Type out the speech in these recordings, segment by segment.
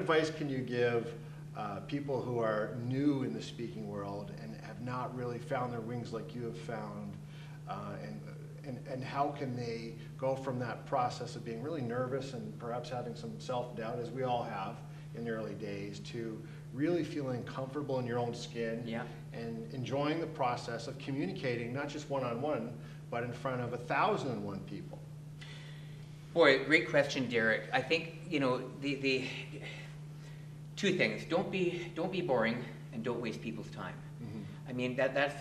advice can you give people who are new in the speaking world and have not really found their wings like you have found, and how can they go from that process of being really nervous and perhaps having some self-doubt, as we all have in the early days, to really feeling comfortable in your own skin, yeah, and enjoying the process of communicating, not just one-on-one, but in front of 1,001 people? Boy, great question, Derek. I think, you know, the two things: don't be boring, and don't waste people's time. I mean, that's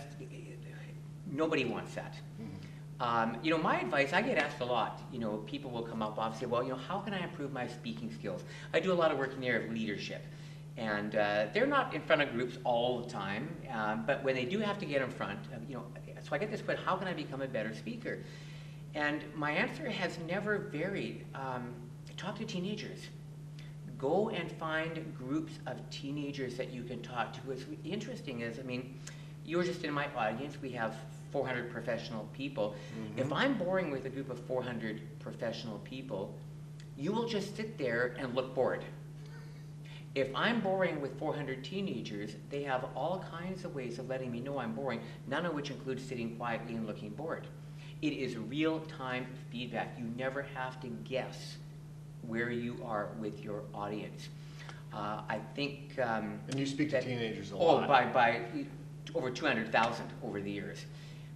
nobody wants that. You know, my advice, I get asked a lot, you know, people will come up and say, well, you know, how can I improve my speaking skills? I do a lot of work in the area of leadership, and they're not in front of groups all the time, but when they do have to get in front, you know, so I get this question: how can I become a better speaker? And my answer has never varied. Talk to teenagers. Go and find groups of teenagers that you can talk to. What's interesting is, I mean, you were just in my audience. We have 400 professional people. If I'm boring with a group of 400 professional people, you will just sit there and look bored. If I'm boring with 400 teenagers, they have all kinds of ways of letting me know I'm boring, none of which includes sitting quietly and looking bored. It is real-time feedback. You never have to guess where you are with your audience. I think... and you speak to teenagers a lot. Oh, by over 200,000 over the years.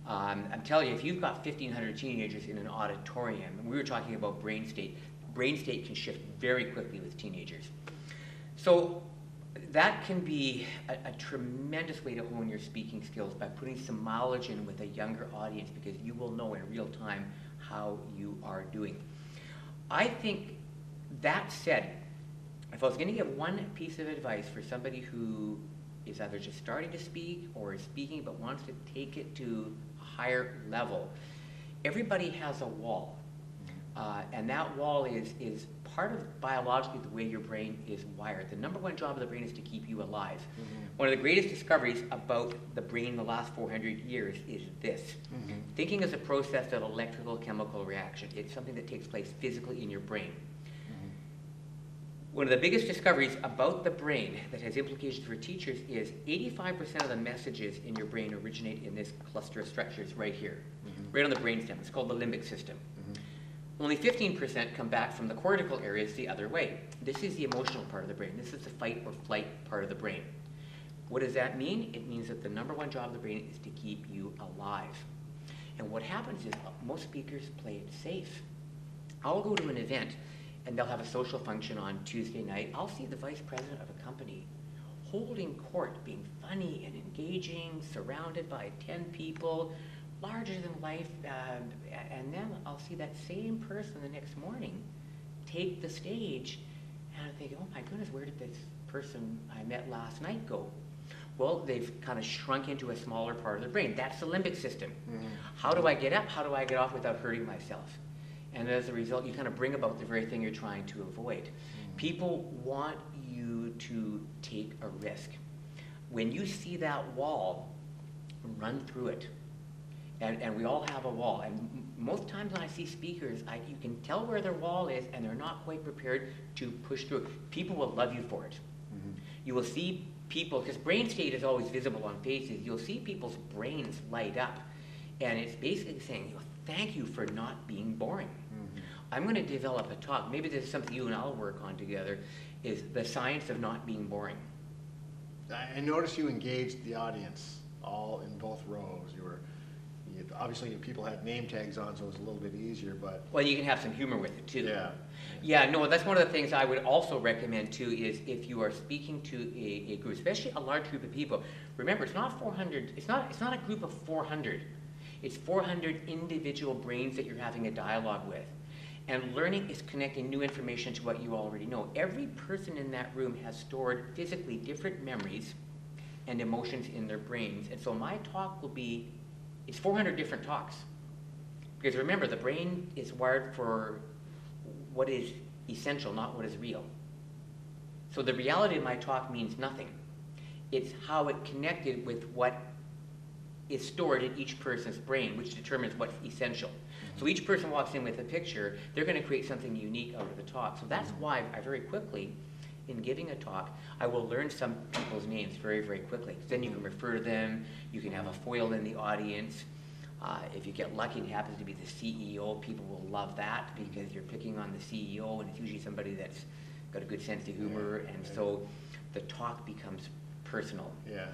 I'm telling you, if you've got 1,500 teenagers in an auditorium, and we were talking about brain state can shift very quickly with teenagers. So that can be a tremendous way to hone your speaking skills, by putting some mileage in with a younger audience, because you will know in real time how you are doing. I think, that said, if I was going to give one piece of advice for somebody who is either just starting to speak or is speaking but wants to take it to a higher level, everybody has a wall. And that wall is part of biologically the way your brain is wired. The number one job of the brain is to keep you alive. One of the greatest discoveries about the brain in the last 400 years is this. Thinking is a process of electrical chemical reaction. It's something that takes place physically in your brain. One of the biggest discoveries about the brain that has implications for teachers is 85% of the messages in your brain originate in this cluster of structures right here, right on the brainstem. It's called the limbic system. Only 15% come back from the cortical areas the other way. This is the emotional part of the brain. This is the fight or flight part of the brain. What does that mean? It means that the number one job of the brain is to keep you alive. And what happens is most speakers play it safe. I'll go to an event and they'll have a social function on Tuesday night. I'll see the vice president of a company holding court, being funny and engaging, surrounded by 10 people, larger than life, and then I'll see that same person the next morning take the stage, and I think, oh my goodness, where did this person I met last night go? Well, they've kind of shrunk into a smaller part of the brain. That's the limbic system. How do I get up? How do I get off without hurting myself? And as a result, you kind of bring about the very thing you're trying to avoid. People want you to take a risk. When you see that wall, run through it. And we all have a wall. And most times when I see speakers, you can tell where their wall is, and they're not quite prepared to push through. People will love you for it. You will see people, because brain state is always visible on faces, you'll see people's brains light up. And it's basically saying, thank you for not being boring. I'm going to develop a talk. Maybe this is something you and I'll work on together, is the science of not being boring. I noticed you engaged the audience all in both rows. Obviously people had name tags on, so it was a little bit easier, but... Well, you can have some humor with it, too. Yeah, no, that's one of the things I would also recommend, too, is if you are speaking to a group, especially a large group of people, remember, it's not 400, it's not a group of 400. It's 400 individual brains that you're having a dialogue with. And learning is connecting new information to what you already know. Every person in that room has stored physically different memories and emotions in their brains. And so my talk will be, it's 400 different talks. Because remember, the brain is wired for what is essential, not what is real. So the reality of my talk means nothing. It's how it connected with what is stored in each person's brain, which determines what's essential. So each person walks in with a picture, they're going to create something unique out of the talk. So that's why I very quickly in giving a talk, I will learn some people's names very, very quickly. Then you can refer to them, you can have a foil in the audience. If you get lucky and it happens to be the CEO, people will love that because you're picking on the CEO, and it's usually somebody that's got a good sense of humor, and so the talk becomes personal. Yeah.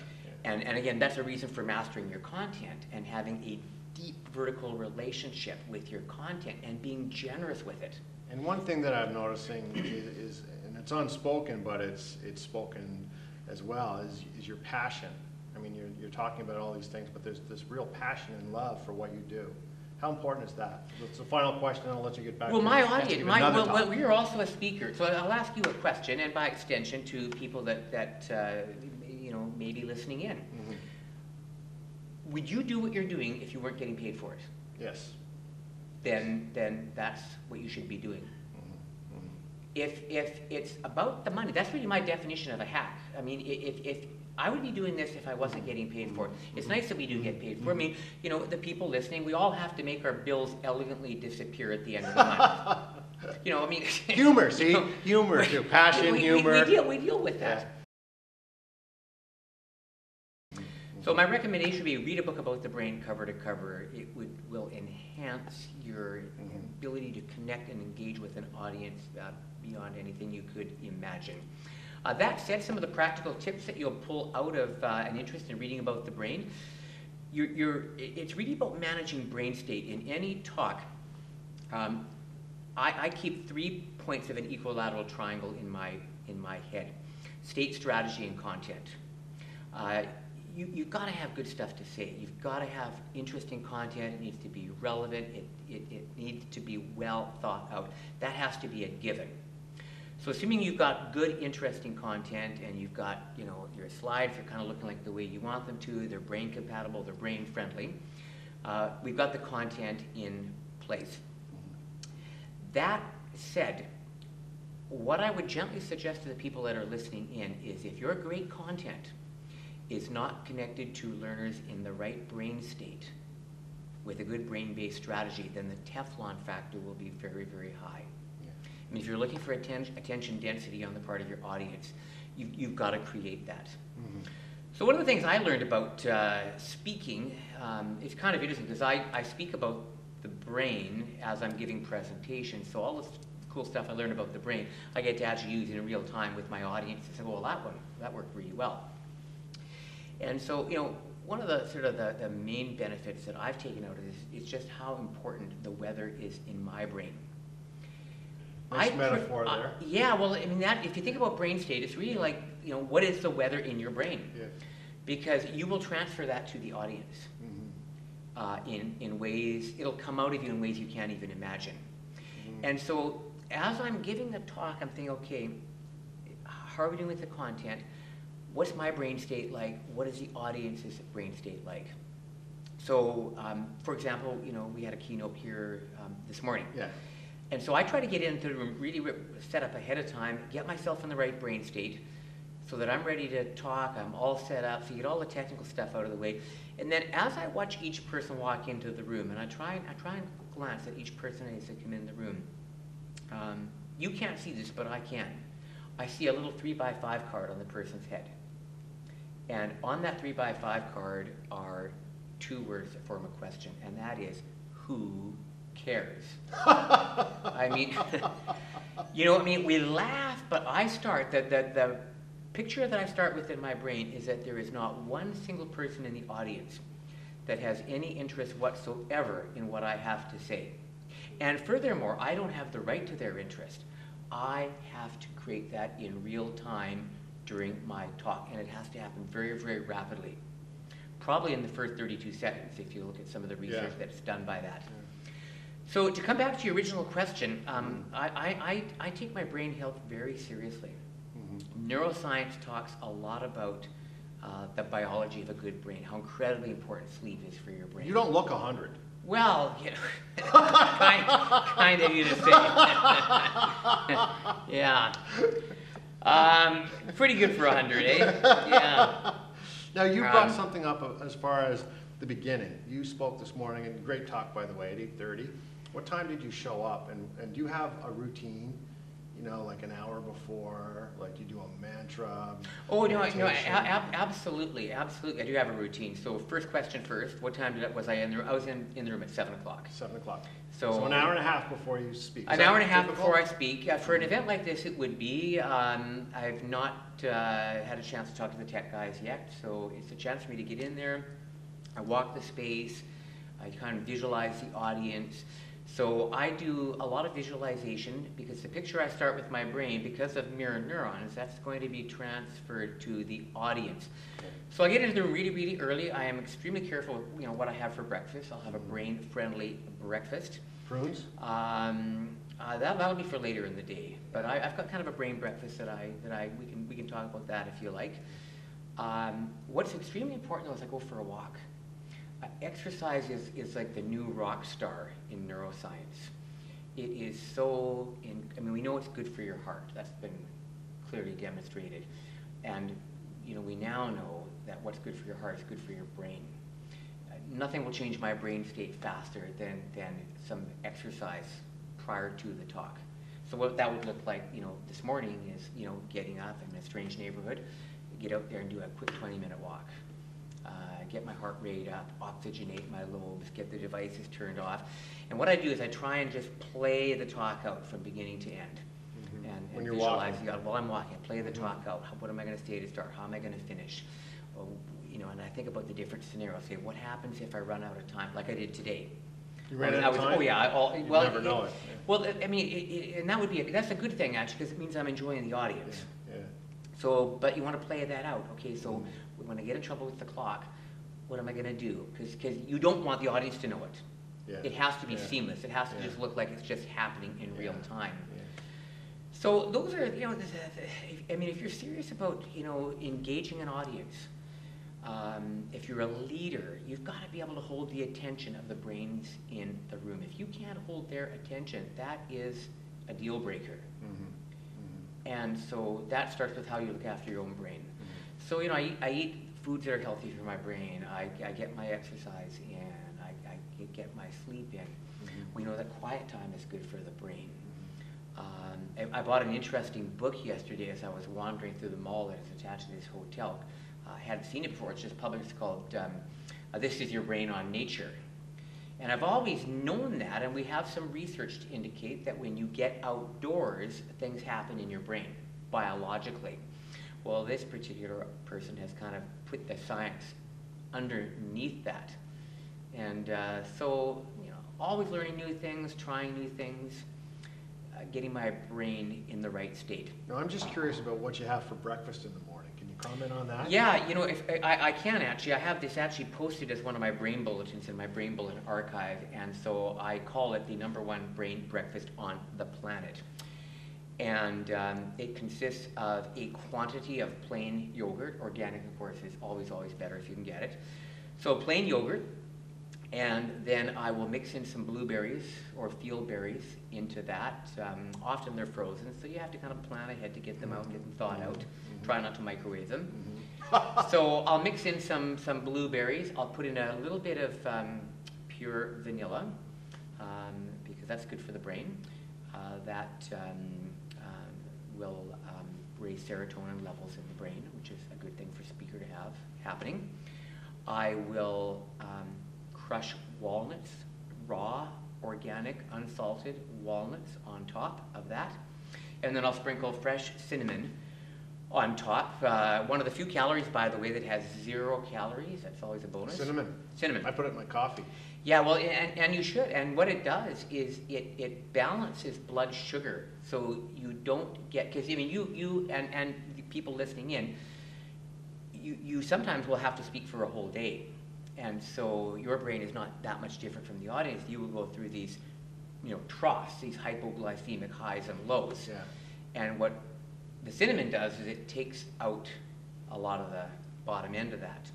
And again, that's a reason for mastering your content and having a deep vertical relationship with your content and being generous with it. And one thing that I'm noticing is and it's unspoken, but it's spoken as well, is your passion. I mean, you're talking about all these things, but there's this real passion and love for what you do. How important is that? It's the final question, and I'll let you get back well, to my it. audience, well, you're also a speaker, so I'll ask you a question, and by extension to people that you know, may be listening in. Mm-hmm. Would you do what you're doing if you weren't getting paid for it? Yes. Then that's what you should be doing. Mm-hmm. If it's about the money, that's really my definition of a hack. I mean, if I would be doing this if I wasn't getting paid for it. It's nice that we do get paid for it. I mean, you know, the people listening, we all have to make our bills elegantly disappear at the end of the month. You know, I mean... Humor, see? You know, humor too. Passion, humor. We deal with that. Yeah. So my recommendation would be read a book about the brain cover to cover. It will enhance your ability to connect and engage with an audience beyond anything you could imagine. That said, some of the practical tips that you'll pull out of an interest in reading about the brain, it's really about managing brain state. In any talk, I keep 3 points of an equilateral triangle in my head: state, strategy, and content. You've got to have good stuff to say. You've got to have interesting content. It needs to be relevant. It needs to be well thought out. That has to be a given. So assuming you've got good, interesting content, and you've got, you know, your slides are kind of looking like the way you want them to, they're brain compatible, they're brain friendly, we've got the content in place. That said, what I would gently suggest to the people that are listening in is if your great content is not connected to learners in the right brain state with a good brain-based strategy, then the Teflon factor will be very, very high. I mean, if you're looking for attention density on the part of your audience, you've got to create that. Mm-hmm. So one of the things I learned about speaking, it's kind of interesting because I speak about the brain as I'm giving presentations. So all this cool stuff I learned about the brain, I get to actually use in real time with my audience and say, well, that worked really well. And so, you know, one of the sort of the main benefits that I've taken out of this is just how important the weather is in my brain. Nice metaphor there. Yeah, well, I mean, if you think about brain state, it's really like, you know, what is the weather in your brain? Yeah. Because you will transfer that to the audience in ways, it'll come out of you in ways you can't even imagine. Mm-hmm. And so as I'm giving the talk, I'm thinking, okay, how are we doing with the content? What's my brain state like? What is the audience's brain state like? So, for example, you know, we had a keynote here this morning. Yeah. And so I try to get into the room, really set up ahead of time, get myself in the right brain state so that I'm ready to talk, I'm all set up, so you get all the technical stuff out of the way. And then as I watch each person walk into the room, and I try and glance at each person as they come in the room, you can't see this, but I can. I see a little 3x5 card on the person's head. And on that 3x5 card are 2 words that form a question, and that is, who cares? I mean, you know, I mean, we laugh, but I start, the picture that I start with in my brain is that there is not one single person in the audience that has any interest whatsoever in what I have to say. And furthermore, I don't have the right to their interest. I have to create that in real time during my talk, and it has to happen very, very rapidly. Probably in the first 32 seconds, if you look at some of the research that's done by that. Yeah. So to come back to your original question, I take my brain health very seriously. Mm-hmm. Neuroscience talks a lot about the biology of a good brain, how incredibly important sleep is for your brain. You don't look 100. Well, you know, kind of you to say. Yeah. Pretty good for 100, eh? Yeah. Now, you brought something up as far as the beginning. You spoke this morning, and great talk, by the way, at 8:30. What time did you show up? And do you have a routine you know, like an hour before, like you do a mantra? Oh, no, meditation? absolutely, absolutely. I do have a routine. So first question first, what time was I in the room? I was in the room at 7 o'clock. 7 o'clock. So an hour and a half before you speak. An hour and a half before I speak. For an event like this, it would be. I've not had a chance to talk to the tech guys yet, so it's a chance for me to get in there. I walk the space. I kind of visualize the audience. So I do a lot of visualization because the picture I start with my brain, because of mirror neurons, that's going to be transferred to the audience. So I get into the room really, really early. I am extremely careful with, you know, what I have for breakfast. I'll have a brain-friendly breakfast. Prunes? That'll be for later in the day. But I've got kind of a brain breakfast that we can talk about that if you like. What's extremely important though is I go for a walk. Exercise is like the new rock star in neuroscience. It is so, I mean, we know it's good for your heart. That's been clearly demonstrated. And, you know, we now know that what's good for your heart is good for your brain. Nothing will change my brain state faster than some exercise prior to the talk. So what that would look like, you know, this morning is, you know, getting up in a strange neighborhood, get out there and do a quick 20-minute walk. Get my heart rate up, oxygenate my lobes, get the devices turned off. And what I do is I try and just play the talk out from beginning to end. And visualize while I'm walking, play the talk out. What am I going to say to start? How am I going to finish? You know, and I think about the different scenarios. Say, what happens if I run out of time, like I did today? You ran out of time? Oh yeah. You never know it. Yeah. Well, I mean, and that would be that's a good thing actually, because it means I'm enjoying the audience. Yeah. So, but you want to play that out. Okay, so when I get in trouble with the clock, what am I going to do? Because you don't want the audience to know it. Yeah. It has to be seamless. It has to just look like it's just happening in real time. Yeah. So those are, you know, I mean, if you're serious about, you know, engaging an audience, if you're a leader, you've got to be able to hold the attention of the brains in the room. If you can't hold their attention, that is a deal breaker. And so that starts with how you look after your own brain. So, you know, I eat foods that are healthy for my brain. I get my exercise in. I get my sleep in. We know that quiet time is good for the brain. I bought an interesting book yesterday as I was wandering through the mall that is attached to this hotel. I hadn't seen it before. It's just published. It's called This Is Your Brain on Nature. And I've always known that, and we have some research to indicate that when you get outdoors, things happen in your brain biologically. Well, this particular person has kind of put the science underneath that. And so, you know, always learning new things, trying new things, getting my brain in the right state. No, I'm just curious about what you have for breakfast in the morning. Can you comment on that? Yeah, you know, if I can actually. I have this actually posted as one of my brain bulletins in my brain bulletin archive, and so I call it the #1 brain breakfast on the planet. And it consists of a quantity of plain yogurt. Organic, of course, is always better if you can get it. So plain yogurt, and then I will mix in some blueberries or field berries into that. Often they're frozen, so you have to kind of plan ahead to get them out, get them thawed out. Try not to microwave them. So I'll mix in some blueberries. I'll put in a little bit of pure vanilla, because that's good for the brain. That will raise serotonin levels in the brain, which is a good thing for a speaker to have happening. I will crush walnuts, raw, organic, unsalted walnuts on top of that. And then I'll sprinkle fresh cinnamon on top. One of the few calories, by the way, that has 0 calories. That's always a bonus. Cinnamon. Cinnamon. I put it in my coffee. Yeah, well, and you should. And what it does is it balances blood sugar, so you don't get, because I mean, you and the people listening in, you sometimes will have to speak for a whole day, and so your brain is not that much different from the audience. You will go through these, you know, troughs, these hypoglycemic highs and lows. Yeah. And what the cinnamon does is it takes out a lot of the bottom end of that.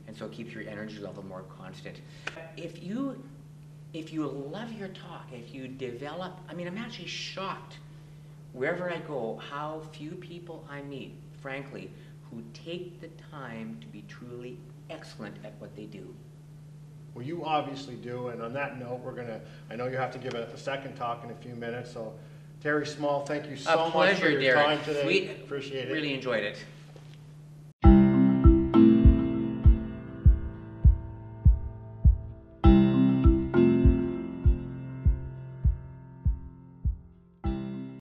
And so it keeps your energy level more constant. If you love your talk, if you develop, I mean, I'm actually shocked wherever I go how few people I meet, frankly, who take the time to be truly excellent at what they do. Well, you obviously do, and on that note, I know you have to give a second talk in a few minutes, so Terry Small, thank you A so much for pleasure, your Derek. time today. We Appreciate it. really enjoyed it.